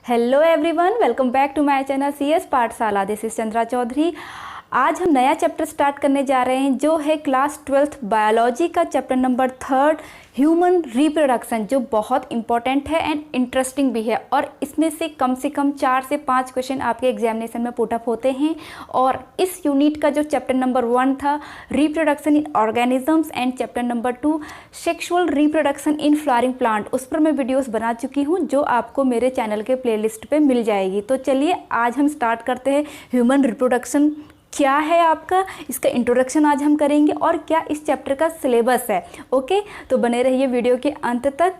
Hello everyone, welcome back to my channel CS Pathshala. This is Chandra Chaudhary. आज हम नया chapter start करने जा रहे हैं जो है क्लास 12th बायोलॉजी का चैप्टर नंबर 3 ह्यूमन रिप्रोडक्शन, जो बहुत इंपॉर्टेंट है एंड इंटरेस्टिंग भी है। और इसमें से कम 4 से 5 क्वेश्चन आपके एग्जामिनेशन में पुट अप होते हैं। और इस यूनिट का जो चैप्टर नंबर 1 था reproduction in organisms and chapter number 2 sexual reproduction in flowering plant, उस पर मैं वीडियोस बना चुकी हूँ जो आपको मेरे चैनल के प्लेलिस्ट पे मिल जाएगी। तो चलिए आज हम स्टार्ट करते हैं। ह्यूमन रिप्रोडक्शन क्या है आपका, इसका इंट्रोडक्शन आज हम करेंगे और क्या इस चैप्टर का सिलेबस है। ओके, तो बने रहिए वीडियो के अंत तक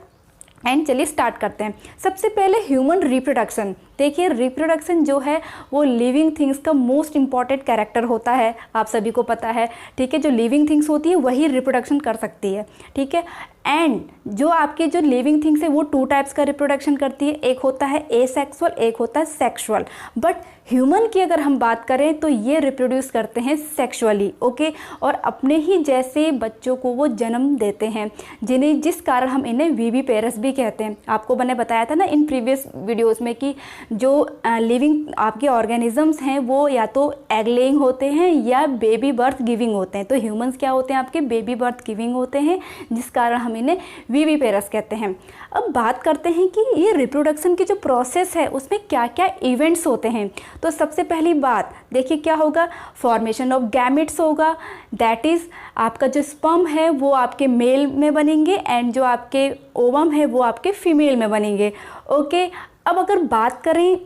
एंड चलिए स्टार्ट करते हैं। सबसे पहले ह्यूमन रिप्रोडक्शन। देखिए, रिप्रोडक्शन जो है वो लिविंग थिंग्स का मोस्ट इंपॉर्टेंट कैरेक्टर होता है, आप सभी को पता है। ठीक है, जो लिविंग थिंग्स होती है वही रिप्रोडक्शन कर सकती है। ठीक है, एंड जो आपके जो लिविंग थिंग्स है वो 2 टाइप्स का रिप्रोडक्शन करती है, एक होता है एसेक्सुअल, एक होता है सेक्सुअल। बट ह्यूमन की अगर हम बात करें तो ये रिप्रोड्यूस करते हैं सेक्सुअली। ओके, और अपने ही जैसे बच्चों को वो जन्म देते हैं, जिस कारण हम इन्हें वीवी पेरेंट्स भी कहते हैं। आपको मैंने बताया था ना इन प्रीवियस वीडियोस में कि जो लिविंग आपके ऑर्गेनिजम्स हैं वो या तो एग लेइंग होते हैं या बेबी बर्थ गिविंग होते हैं। तो ह्यूमंस क्या होते हैं, आपके बेबी बर्थ गिविंग होते हैं, जिस कारण हम इन्हें वीवी पेरेंट्स कहते हैं। अब बात करते हैं कि ये रिप्रोडक्शन की जो प्रोसेस है उसमें क्या क्या इवेंट्स होते हैं। तो सबसे पहली बात देखिए क्या होगा, फॉर्मेशन ऑफ गैमेट्स होगा। दैट इज़ आपका जो स्पर्म है वो आपके मेल में बनेंगे एंड जो आपके ओवम है वो आपके फीमेल में बनेंगे। ओके, अब अगर बात करें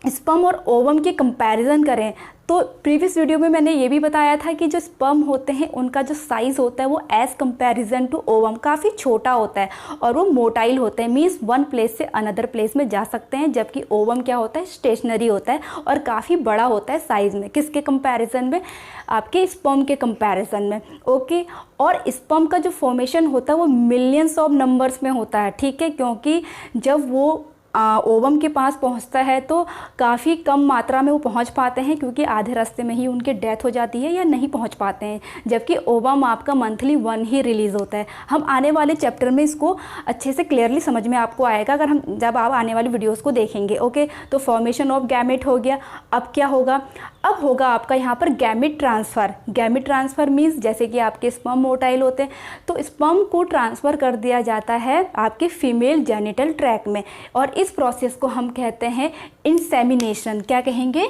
स्पर्म और ओवम की कंपैरिजन करें तो प्रीवियस वीडियो में मैंने ये भी बताया था कि जो स्पर्म होते हैं उनका जो साइज़ होता है वो एज़ कंपैरिजन टू ओवम काफ़ी छोटा होता है और वो मोटाइल होते हैं, मीन्स वन प्लेस से अनदर प्लेस में जा सकते हैं। जबकि ओवम क्या होता है, स्टेशनरी होता है और काफ़ी बड़ा होता है साइज़ में। किसके कंपैरिजन में, आपके स्पर्म के कंपैरिजन में। ओके, और स्पर्म का जो फॉर्मेशन होता है वो मिलियंस ऑफ नंबर्स में होता है। ठीक है, क्योंकि जब वो ओवम के पास पहुंचता है तो काफ़ी कम मात्रा में वो पहुंच पाते हैं, क्योंकि आधे रास्ते में ही उनकी डेथ हो जाती है या नहीं पहुंच पाते हैं। जबकि ओवम आपका मंथली 1 ही रिलीज़ होता है। हम आने वाले चैप्टर में इसको अच्छे से क्लियरली समझ में आपको आएगा अगर हम जब आप आने वाली वीडियोज़ को देखेंगे। ओके, तो फॉर्मेशन ऑफ गैमेट हो गया। अब क्या होगा, अब होगा आपका यहाँ पर gamete transfer. Gamete transfer means जैसे कि आपके स्पर्म मोटाइल होते हैं तो स्पर्म को ट्रांसफ़र कर दिया जाता है आपके फीमेल जेनिटल ट्रैक में, और इस प्रोसेस को हम कहते हैं इंसेमिनेशन। क्या कहेंगे,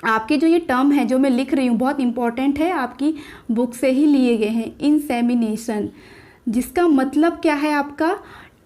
आपके जो ये टर्म है जो मैं लिख रही हूँ बहुत इंपॉर्टेंट है, आपकी बुक से ही लिए गए हैं। इंसेमिनेशन जिसका मतलब क्या है, आपका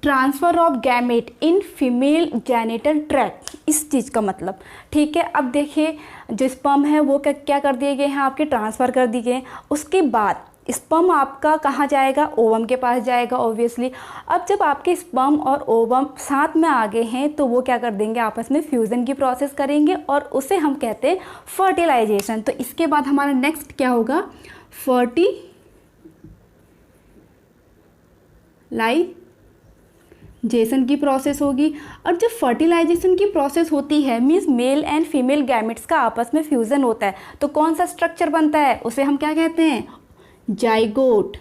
transfer of gamete in female genital tract, इस चीज़ का मतलब। ठीक है, अब देखिए जो स्पर्म है वो क्या कर दिए गए हैं, आपके ट्रांसफ़र कर दिए गए। उसके बाद स्पर्म आपका कहाँ जाएगा, ओवम के पास जाएगा ऑब्वियसली। अब जब आपके स्पर्म और ओवम साथ में आ गए हैं तो वो क्या कर देंगे, आपस में फ्यूज़न की प्रोसेस करेंगे और उसे हम कहते हैं फर्टिलाइजेशन। तो इसके बाद हमारा नेक्स्ट क्या होगा, फर्टिलाइजेशन की प्रोसेस होगी। और जब फर्टिलाइजेशन की प्रोसेस होती है means male and female gametes का आपस में फ्यूज़न होता है, तो कौन सा स्ट्रक्चर बनता है, उसे हम क्या कहते हैं, जाइगोट।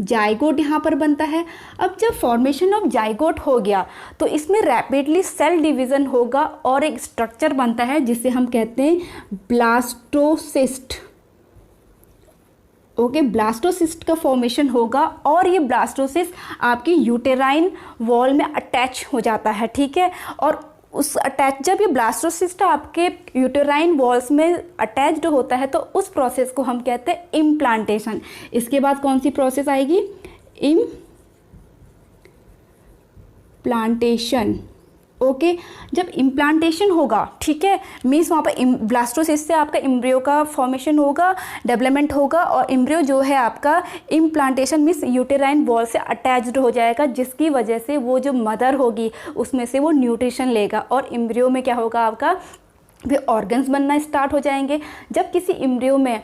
जाइगोट यहाँ पर बनता है। अब जब फॉर्मेशन ऑफ जाइगोट हो गया तो इसमें रैपिडली सेल डिवीज़न होगा और एक स्ट्रक्चर बनता है जिसे हम कहते हैं ब्लास्टोसिस्ट। ओके, ब्लास्टोसिस्ट का फॉर्मेशन होगा और ये ब्लास्टोसिस्ट आपकी यूटेराइन वॉल में अटैच हो जाता है। ठीक है, और उस जब ये ब्लास्टोसिस्ट आपके यूटेराइन वॉल्स में अटैच्ड होता है तो उस प्रोसेस को हम कहते हैं इम्प्लांटेशन। इसके बाद कौन सी प्रोसेस आएगी, इम्प्लांटेशन। ओके, जब इम्प्लांटेशन होगा, ठीक है, मीन्स वहाँ पर ब्लास्टोसिस्ट से आपका एम्ब्रियो का फॉर्मेशन होगा, डेवलपमेंट होगा और एम्ब्रियो जो है आपका इम्प्लांटेशन मीन्स यूटेराइन वॉल से अटैच्ड हो जाएगा, जिसकी वजह से वो जो मदर होगी उसमें से वो न्यूट्रिशन लेगा और एम्ब्रियो में क्या होगा, आपका फिर ऑर्गन्स बनना स्टार्ट हो जाएंगे। जब किसी एम्ब्रियो में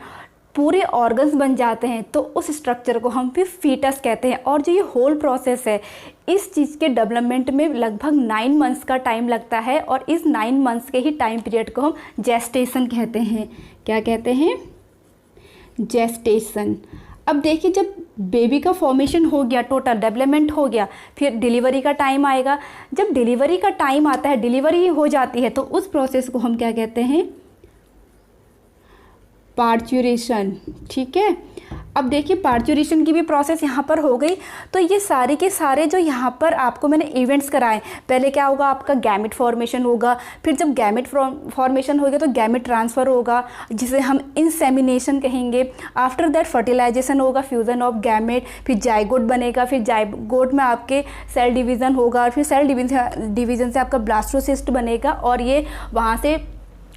पूरे ऑर्गन्स बन जाते हैं तो उस स्ट्रक्चर को हम फिर फीटस कहते हैं। और जो ये होल प्रोसेस है इस चीज़ के डेवलपमेंट में लगभग 9 मंथ्स का टाइम लगता है और इस 9 मंथ्स के ही टाइम पीरियड को हम जेस्टेशन कहते हैं। क्या कहते हैं, जेस्टेशन। अब देखिए जब बेबी का फॉर्मेशन हो गया, टोटल डेवलपमेंट हो गया, फिर डिलीवरी का टाइम आएगा। जब डिलीवरी का टाइम आता है, डिलीवरी हो जाती है, तो उस प्रोसेस को हम क्या कहते हैं, पार्चुरेशन। ठीक है, अब देखिए पार्चुरेशन की भी प्रोसेस यहाँ पर हो गई। तो ये सारे के सारे जो यहाँ पर आपको मैंने इवेंट्स कराए, पहले क्या होगा, आपका गैमेट फॉर्मेशन होगा, फिर जब गैमेट फॉर्मेशन हो गया तो गैमेट ट्रांसफ़र होगा जिसे हम इंसेमिनेशन कहेंगे। आफ्टर दैट फर्टिलाइजेशन होगा, फ्यूज़न ऑफ गैमेट, फिर जाइगोट बनेगा, फिर जाइगोट में आपके सेल डिवीज़न होगा, और फिर सेल डिवीज़न से आपका ब्लास्टोसिस्ट बनेगा, और ये वहाँ से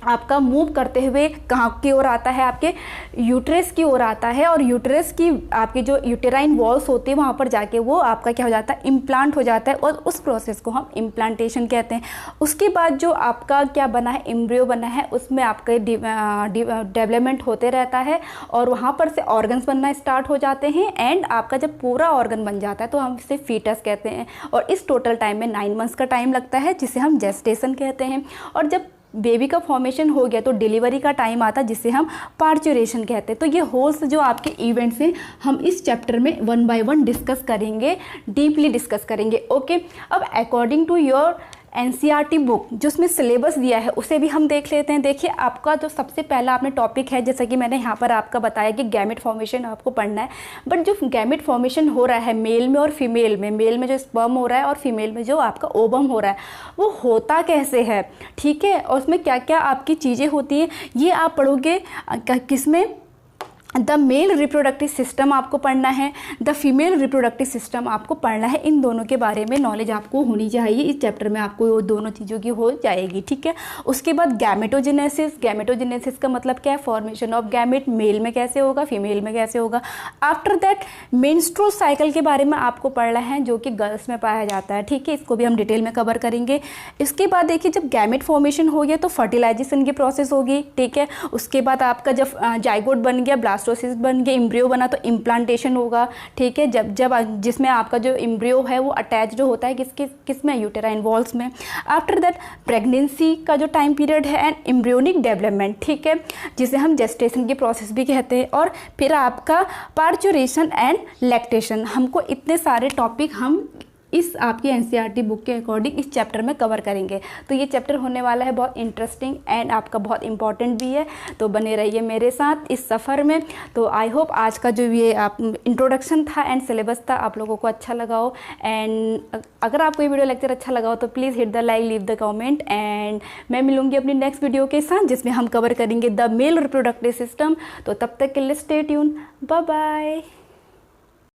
आपका मूव करते हुए कहाँ की ओर आता है, आपके यूट्रस की ओर आता है, और यूट्रस की आपकी जो यूटेराइन वॉल्स होती है वहाँ पर जाके वो आपका क्या हो जाता है, इम्प्लांट हो जाता है, और उस प्रोसेस को हम इम्प्लांटेशन कहते हैं। उसके बाद जो आपका क्या बना है, एम्ब्रियो बना है, उसमें आपके डेवलपमेंट होते रहता है, और वहाँ पर से ऑर्गन्स बनना स्टार्ट हो जाते हैं, एंड आपका जब पूरा ऑर्गन बन जाता है तो हम इसे फीटस कहते हैं। और इस टोटल टाइम में 9 मंथ्स का टाइम लगता है, जिसे हम जेस्टेशन कहते हैं। और जब बेबी का फॉर्मेशन हो गया तो डिलीवरी का टाइम आता है, जिसे हम पार्चुरेशन कहते हैं। तो ये होल्स जो आपके इवेंट्स हैं हम इस चैप्टर में 1 बाय 1 डिस्कस करेंगे, डीपली डिस्कस करेंगे। ओके, अब according to your NCERT book जो उसमें सिलेबस दिया है उसे भी हम देख लेते हैं। देखिए आपका जो सबसे पहला आपने टॉपिक है, जैसा कि मैंने यहाँ पर आपका बताया कि गैमेट फॉर्मेशन आपको पढ़ना है। बट जो गैमेट फॉर्मेशन हो रहा है मेल में और फीमेल में, मेल में जो स्पर्म हो रहा है और फीमेल में जो आपका ओवम हो रहा है, वो होता कैसे है, ठीक है, और उसमें क्या क्या आपकी चीज़ें होती हैं, ये आप पढ़ोगे किस में, द मेल रिप्रोडक्टिव सिस्टम आपको पढ़ना है, द फीमेल रिप्रोडक्टिव सिस्टम आपको पढ़ना है। इन दोनों के बारे में नॉलेज आपको होनी चाहिए, इस चैप्टर में आपको वो दोनों चीज़ों की हो जाएगी। ठीक है, उसके बाद गैमेटोजेनेसिस, गैमेटोजेनेसिस का मतलब क्या है, फॉर्मेशन ऑफ गैमेट, मेल में कैसे होगा, फीमेल में कैसे होगा। आफ्टर दैट मेंस्ट्रुअल साइकिल के बारे में आपको पढ़ना है, जो कि गर्ल्स में पाया जाता है। ठीक है, इसको भी हम डिटेल में कवर करेंगे। इसके बाद देखिए जब गैमेट फॉर्मेशन हो गया तो फर्टिलाइजेशन की प्रोसेस होगी। ठीक है, उसके बाद आपका जब जाइगोट बन गया, ब्लास्टोसिस्ट बन गया, एम्ब्रियो बना तो इम्प्लांटेशन होगा। ठीक है, जब जिसमें आपका जो एम्ब्रियो है वो अटैच्ड होता है किस में, यूटेराइन वॉल्स में। आफ्टर दैट प्रेगनेंसी का जो टाइम पीरियड है एंड एम्ब्रियोनिक डेवलपमेंट, ठीक है, जिसे हम जेस्टेशन की प्रोसेस भी कहते हैं। और फिर आपका पार्चुरेशन एंड लैक्टेशन। हमको इतने सारे टॉपिक हम इस आपकी एनसीईआरटी बुक के अकॉर्डिंग इस चैप्टर में कवर करेंगे। तो ये चैप्टर होने वाला है बहुत इंटरेस्टिंग एंड आपका बहुत इंपॉर्टेंट भी है। तो बने रहिए मेरे साथ इस सफ़र में। तो आई होप आज का जो ये आप इंट्रोडक्शन था एंड सिलेबस था आप लोगों को अच्छा लगा हो। एंड अगर आपको ये वीडियो लेक्चर अच्छा लगा हो तो please hit the like, leave the comment, and मैं मिलूंगी अपनी नेक्स्ट वीडियो के साथ जिसमें हम कवर करेंगे द मेल रिप्रोडक्टिव सिस्टम। तो तब तक के लिए स्टे ट्यून, बाय बाय।